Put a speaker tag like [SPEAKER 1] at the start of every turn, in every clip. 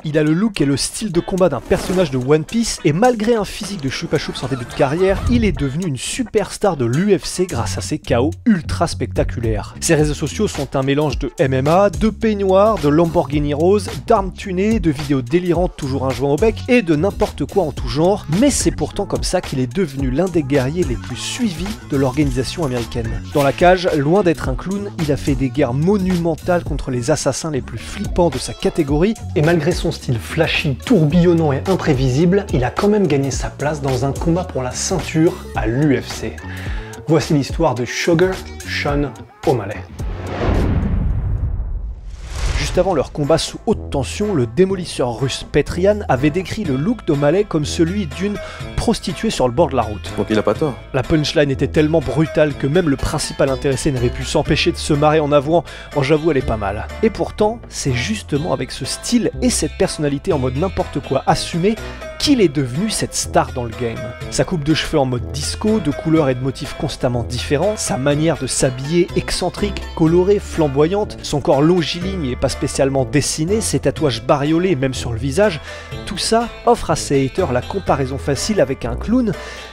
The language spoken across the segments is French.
[SPEAKER 1] Il a le look et le style de combat d'un personnage de One Piece et malgré un physique de Chupa Chups en début de carrière, il est devenu une superstar de l'UFC grâce à ses KO ultra spectaculaires. Ses réseaux sociaux sont un mélange de MMA, de peignoirs, de Lamborghini rose, d'armes tunées, de vidéos délirantes toujours un joint au bec et de n'importe quoi en tout genre, mais c'est pourtant comme ça qu'il est devenu l'un des guerriers les plus suivis de l'organisation américaine. Dans la cage, loin d'être un clown, il a fait des guerres monumentales contre les assassins les plus flippants de sa catégorie, et malgré son style flashy, tourbillonnant et imprévisible, il a quand même gagné sa place dans un combat pour la ceinture à l'UFC. Voici l'histoire de Sugar Sean O'Malley. Juste avant leur combat sous haute tension, le démolisseur russe Petrian avait décrit le look d'O'Malley comme celui d'une prostituée sur le bord de la route.
[SPEAKER 2] Donc il a pas tort.
[SPEAKER 1] La punchline était tellement brutale que même le principal intéressé n'avait pu s'empêcher de se marrer en avouant « Oh j'avoue elle est pas mal ». Et pourtant, c'est justement avec ce style et cette personnalité en mode n'importe quoi assumé qu'il est devenu cette star dans le game. Sa coupe de cheveux en mode disco, de couleurs et de motifs constamment différents, sa manière de s'habiller excentrique, colorée, flamboyante, son corps longiligne et pas spécialement dessiné, ses tatouages bariolés même sur le visage, tout ça offre à ses haters la comparaison facile avec un clown,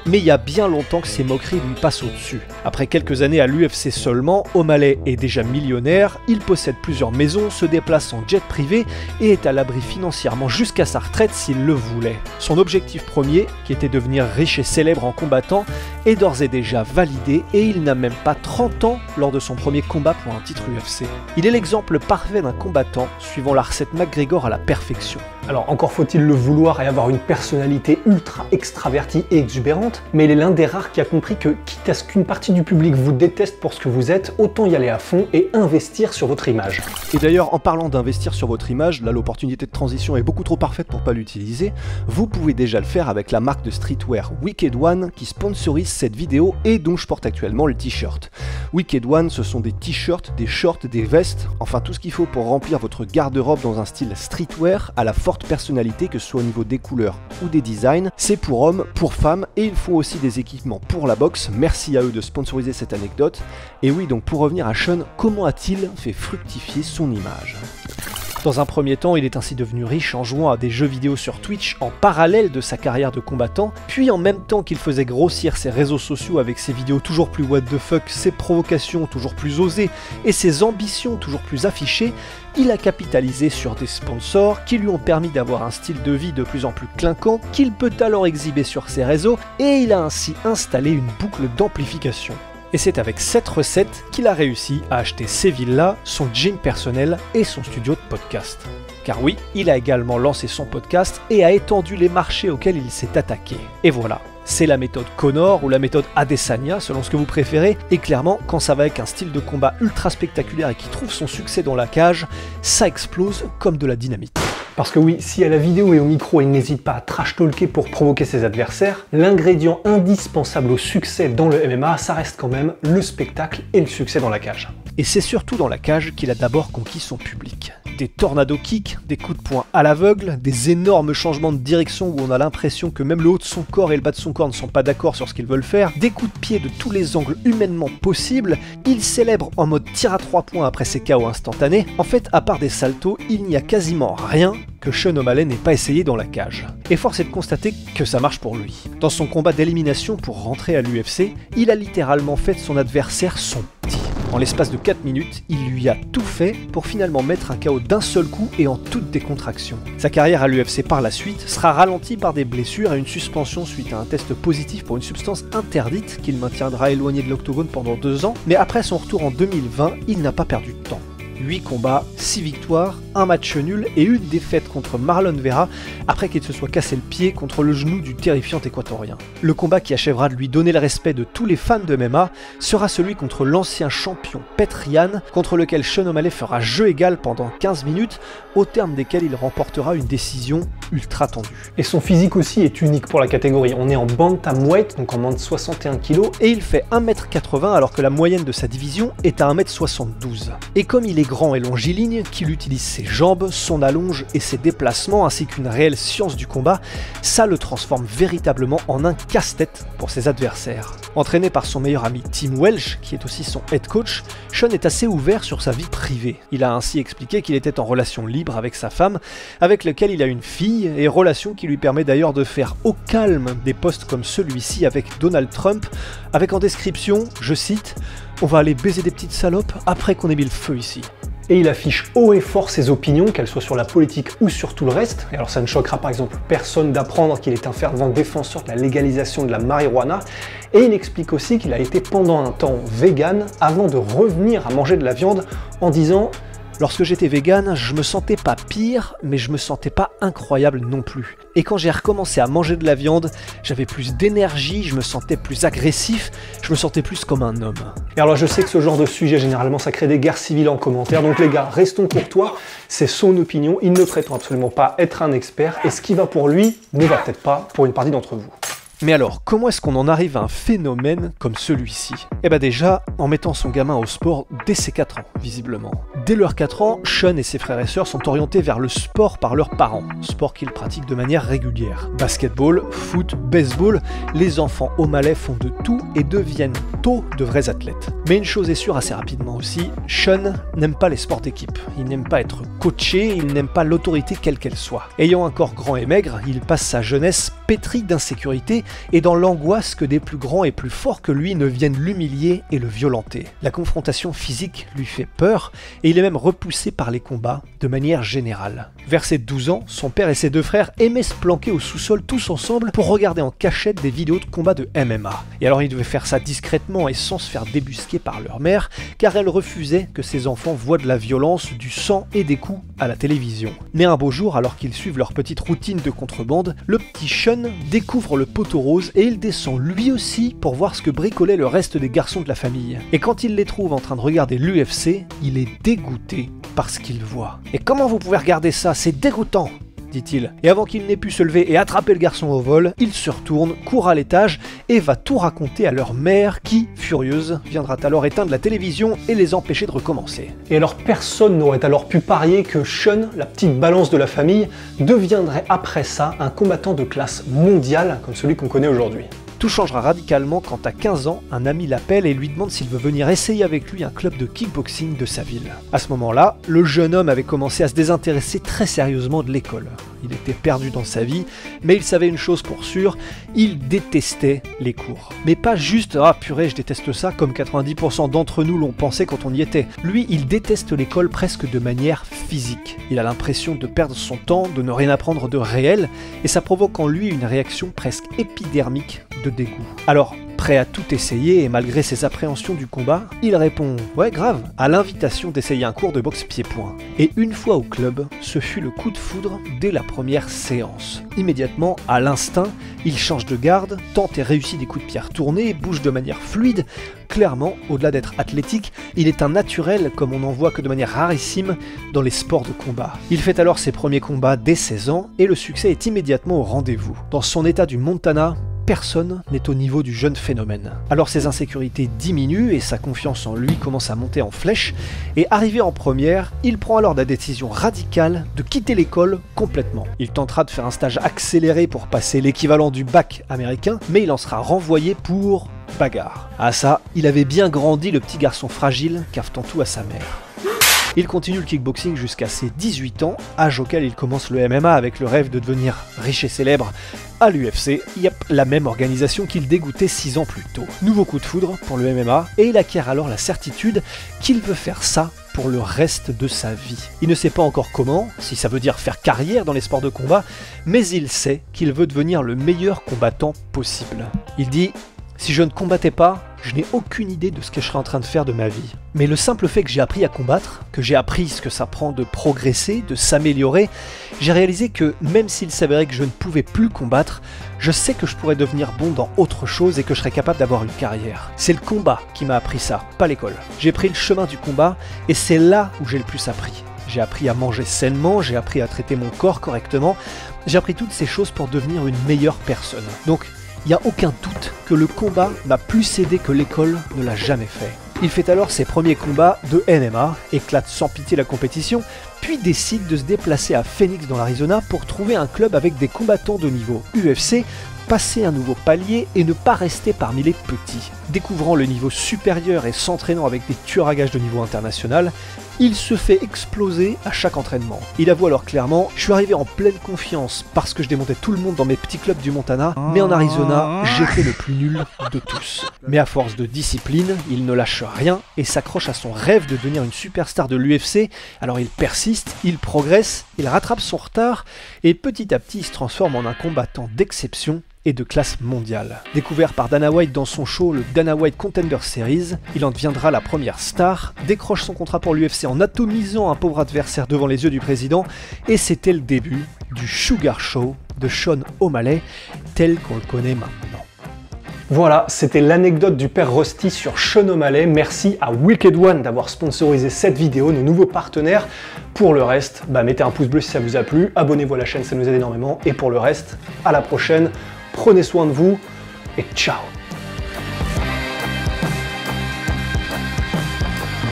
[SPEAKER 1] mais il y a bien longtemps que ces moqueries lui passent au-dessus. Après quelques années à l'UFC seulement, O'Malley est déjà millionnaire, il possède plusieurs maisons, se déplace en jet privé et est à l'abri financièrement jusqu'à sa retraite s'il le voulait. Son objectif premier, qui était de devenir riche et célèbre en combattant, est d'ores et déjà validé et il n'a même pas 30 ans lors de son premier combat pour un titre UFC. Il est l'exemple parfait d'un combattant suivant la recette McGregor à la perfection. Alors encore faut-il le vouloir et avoir une personnalité ultra extravertie et exubérante, mais il est l'un des rares qui a compris que quitte à ce qu'une partie du public vous déteste pour ce que vous êtes, autant y aller à fond et investir sur votre image. Et d'ailleurs, en parlant d'investir sur votre image, là l'opportunité de transition est beaucoup trop parfaite pour pas l'utiliser, vous pouvez déjà le faire avec la marque de streetwear Wicked One qui sponsorise cette vidéo et dont je porte actuellement le t-shirt. Wicked One, ce sont des t-shirts, des shorts, des vestes, enfin tout ce qu'il faut pour remplir votre garde-robe dans un style streetwear à la forte personnalité que ce soit au niveau des couleurs ou des designs. C'est pour hommes, pour femmes et il faut aussi des équipements pour la boxe. Merci à eux de sponsoriser cette anecdote. Et oui, donc pour revenir à Sean, comment a-t-il fait fructifier son image ? Dans un premier temps, il est ainsi devenu riche en jouant à des jeux vidéo sur Twitch en parallèle de sa carrière de combattant, puis en même temps qu'il faisait grossir ses réseaux sociaux avec ses vidéos toujours plus what the fuck, ses provocations toujours plus osées et ses ambitions toujours plus affichées, il a capitalisé sur des sponsors qui lui ont permis d'avoir un style de vie de plus en plus clinquant qu'il peut alors exhiber sur ses réseaux et il a ainsi installé une boucle d'amplification. Et c'est avec cette recette qu'il a réussi à acheter ses villas, son gym personnel et son studio de podcast. Car oui, il a également lancé son podcast et a étendu les marchés auxquels il s'est attaqué. Et voilà, c'est la méthode Conor ou la méthode Adesanya, selon ce que vous préférez, et clairement, quand ça va avec un style de combat ultra spectaculaire et qui trouve son succès dans la cage, ça explose comme de la dynamite. Parce que oui, si à la vidéo et au micro il n'hésite pas à trash-talker pour provoquer ses adversaires, l'ingrédient indispensable au succès dans le MMA, ça reste quand même le spectacle et le succès dans la cage. Et c'est surtout dans la cage qu'il a d'abord conquis son public. Des tornado kicks, des coups de poing à l'aveugle, des énormes changements de direction où on a l'impression que même le haut de son corps et le bas de son corps ne sont pas d'accord sur ce qu'ils veulent faire, des coups de pied de tous les angles humainement possibles, il célèbre en mode tir à 3 points après ses KO instantanés. En fait, à part des saltos, il n'y a quasiment rien que Sean O'Malley n'ait pas essayé dans la cage. Et force est de constater que ça marche pour lui. Dans son combat d'élimination pour rentrer à l'UFC, il a littéralement fait de son adversaire son petit. En l'espace de 4 minutes, il lui a tout fait pour finalement mettre un KO d'un seul coup et en toute décontraction. Sa carrière à l'UFC par la suite sera ralentie par des blessures et une suspension suite à un test positif pour une substance interdite qu'il maintiendra éloigné de l'octogone pendant 2 ans, mais après son retour en 2020, il n'a pas perdu de temps. 8 combats, 6 victoires, un match nul et une défaite contre Marlon Vera après qu'il se soit cassé le pied contre le genou du terrifiant équatorien. Le combat qui achèvera de lui donner le respect de tous les fans de MMA sera celui contre l'ancien champion Petrian, contre lequel Sean O'Malley fera jeu égal pendant 15 minutes, au terme desquels il remportera une décision ultra tendu.
[SPEAKER 2] Et son physique aussi est unique pour la catégorie. On est en bantamweight, donc en moins de 61 kg.
[SPEAKER 1] Et il fait 1m80 alors que la moyenne de sa division est à 1m72. Et comme il est grand et longiligne, qu'il utilise ses jambes, son allonge et ses déplacements ainsi qu'une réelle science du combat, ça le transforme véritablement en un casse-tête pour ses adversaires. Entraîné par son meilleur ami Tim Welch, qui est aussi son head coach, Sean est assez ouvert sur sa vie privée. Il a ainsi expliqué qu'il était en relation libre avec sa femme, avec laquelle il a une fille, et relation qui lui permet d'ailleurs de faire au calme des posts comme celui-ci avec Donald Trump, avec en description, je cite, « On va aller baiser des petites salopes après qu'on ait mis le feu ici ».
[SPEAKER 2] Et il affiche haut et fort ses opinions, qu'elles soient sur la politique ou sur tout le reste. Et alors ça ne choquera par exemple personne d'apprendre qu'il est un fervent défenseur de la légalisation de la marijuana. Et il explique aussi qu'il a été pendant un temps vegan avant de revenir à manger de la viande en disant «
[SPEAKER 1] Lorsque j'étais vegan, je me sentais pas pire, mais je me sentais pas incroyable non plus. Et quand j'ai recommencé à manger de la viande, j'avais plus d'énergie, je me sentais plus agressif, je me sentais plus comme un homme. »
[SPEAKER 2] Et alors je sais que ce genre de sujet, généralement, ça crée des guerres civiles en commentaire, donc les gars, restons courtois, c'est son opinion, il ne prétend absolument pas être un expert, et ce qui va pour lui ne va peut-être pas pour une partie d'entre vous.
[SPEAKER 1] Mais alors, comment est-ce qu'on en arrive à un phénomène comme celui-ci? Eh ben déjà, en mettant son gamin au sport dès ses 4 ans, visiblement. Dès leurs 4 ans, Sean et ses frères et sœurs sont orientés vers le sport par leurs parents, sport qu'ils pratiquent de manière régulière. Basketball, foot, baseball, les enfants au malais font de tout et deviennent tôt de vrais athlètes. Mais une chose est sûre assez rapidement aussi, Sean n'aime pas les sports d'équipe. Il n'aime pas être coaché, il n'aime pas l'autorité quelle qu'elle soit. Ayant un corps grand et maigre, il passe sa jeunesse pétri d'insécurité et dans l'angoisse que des plus grands et plus forts que lui ne viennent l'humilier et le violenter. La confrontation physique lui fait peur et il est même repoussé par les combats de manière générale. Vers ses 12 ans, son père et ses 2 frères aimaient se planquer au sous-sol tous ensemble pour regarder en cachette des vidéos de combats de MMA. Et alors ils devaient faire ça discrètement et sans se faire débusquer par leur mère, car elle refusait que ses enfants voient de la violence, du sang et des coups à la télévision. Mais un beau jour, alors qu'ils suivent leur petite routine de contrebande, le petit Sean découvre le poteau rose et il descend lui aussi pour voir ce que bricolaient le reste des garçons de la famille. Et quand il les trouve en train de regarder l'UFC, il est dégoûté par ce qu'il voit. « Et comment vous pouvez regarder ça? C'est dégoûtant !» dit-il. Et avant qu'il n'ait pu se lever et attraper le garçon au vol, il se retourne, court à l'étage et va tout raconter à leur mère qui, furieuse, viendra alors éteindre la télévision et les empêcher de recommencer.
[SPEAKER 2] Et alors personne n'aurait alors pu parier que Sean, la petite balance de la famille, deviendrait après ça un combattant de classe mondiale comme celui qu'on connaît aujourd'hui.
[SPEAKER 1] Tout changera radicalement quand à 15 ans, un ami l'appelle et lui demande s'il veut venir essayer avec lui un club de kickboxing de sa ville. À ce moment-là, le jeune homme avait commencé à se désintéresser très sérieusement de l'école. Il était perdu dans sa vie, mais il savait une chose pour sûre, il détestait les cours. Mais pas juste « Ah purée, je déteste ça » comme 90% d'entre nous l'ont pensé quand on y était. Lui, il déteste l'école presque de manière physique. Il a l'impression de perdre son temps, de ne rien apprendre de réel, et ça provoque en lui une réaction presque épidermique de dégoût. Alors, prêt à tout essayer et malgré ses appréhensions du combat, il répond « Ouais, grave » à l'invitation d'essayer un cours de boxe pied-point. Et une fois au club, ce fut le coup de foudre dès la première séance. Immédiatement, à l'instinct, il change de garde, tente et réussit des coups de pierre tournés, bouge de manière fluide. Clairement, au-delà d'être athlétique, il est un naturel comme on n'en voit que de manière rarissime dans les sports de combat. Il fait alors ses premiers combats dès 16 ans et le succès est immédiatement au rendez-vous. Dans son état du Montana, personne n'est au niveau du jeune phénomène. Alors ses insécurités diminuent et sa confiance en lui commence à monter en flèche, et arrivé en première, il prend alors la décision radicale de quitter l'école complètement. Il tentera de faire un stage accéléré pour passer l'équivalent du bac américain, mais il en sera renvoyé pour bagarre. Ah ça, il avait bien grandi le petit garçon fragile, cafetant tout à sa mère. Il continue le kickboxing jusqu'à ses 18 ans, âge auquel il commence le MMA avec le rêve de devenir riche et célèbre à l'UFC, la même organisation qu'il dégoûtait 6 ans plus tôt. Nouveau coup de foudre pour le MMA, et il acquiert alors la certitude qu'il veut faire ça pour le reste de sa vie. Il ne sait pas encore comment, si ça veut dire faire carrière dans les sports de combat, mais il sait qu'il veut devenir le meilleur combattant possible. Il dit « Si je ne combattais pas, je n'ai aucune idée de ce que je serais en train de faire de ma vie. Mais le simple fait que j'ai appris à combattre, que j'ai appris ce que ça prend de progresser, de s'améliorer, j'ai réalisé que même s'il s'avérait que je ne pouvais plus combattre, je sais que je pourrais devenir bon dans autre chose et que je serais capable d'avoir une carrière. C'est le combat qui m'a appris ça, pas l'école. J'ai pris le chemin du combat et c'est là où j'ai le plus appris. J'ai appris à manger sainement, j'ai appris à traiter mon corps correctement, j'ai appris toutes ces choses pour devenir une meilleure personne. Donc, il n'y a aucun doute que le combat m'a plus aidé que l'école ne l'a jamais fait. Il fait alors ses premiers combats de MMA, éclate sans pitié la compétition, puis décide de se déplacer à Phoenix dans l'Arizona pour trouver un club avec des combattants de niveau UFC, passer un nouveau palier et ne pas rester parmi les petits. Découvrant le niveau supérieur et s'entraînant avec des tueurs à gages de niveau international, il se fait exploser à chaque entraînement. Il avoue alors clairement « Je suis arrivé en pleine confiance parce que je démontais tout le monde dans mes petits clubs du Montana, mais en Arizona, j'étais le plus nul de tous. » Mais à force de discipline, il ne lâche rien et s'accroche à son rêve de devenir une superstar de l'UFC. Alors il persiste, il progresse, il rattrape son retard et petit à petit il se transforme en un combattant d'exception et de classe mondiale. Découvert par Dana White dans son show, le Dana White Contender Series, il en deviendra la première star, décroche son contrat pour l'UFC en atomisant un pauvre adversaire devant les yeux du président, et c'était le début du Sugar Show de Sean O'Malley, tel qu'on le connaît maintenant.
[SPEAKER 2] Voilà, c'était l'anecdote du père Rusty sur Sean O'Malley. Merci à Wicked One d'avoir sponsorisé cette vidéo, nos nouveaux partenaires. Pour le reste, mettez un pouce bleu si ça vous a plu, abonnez-vous à la chaîne, ça nous aide énormément. Et pour le reste, à la prochaine, prenez soin de vous et ciao!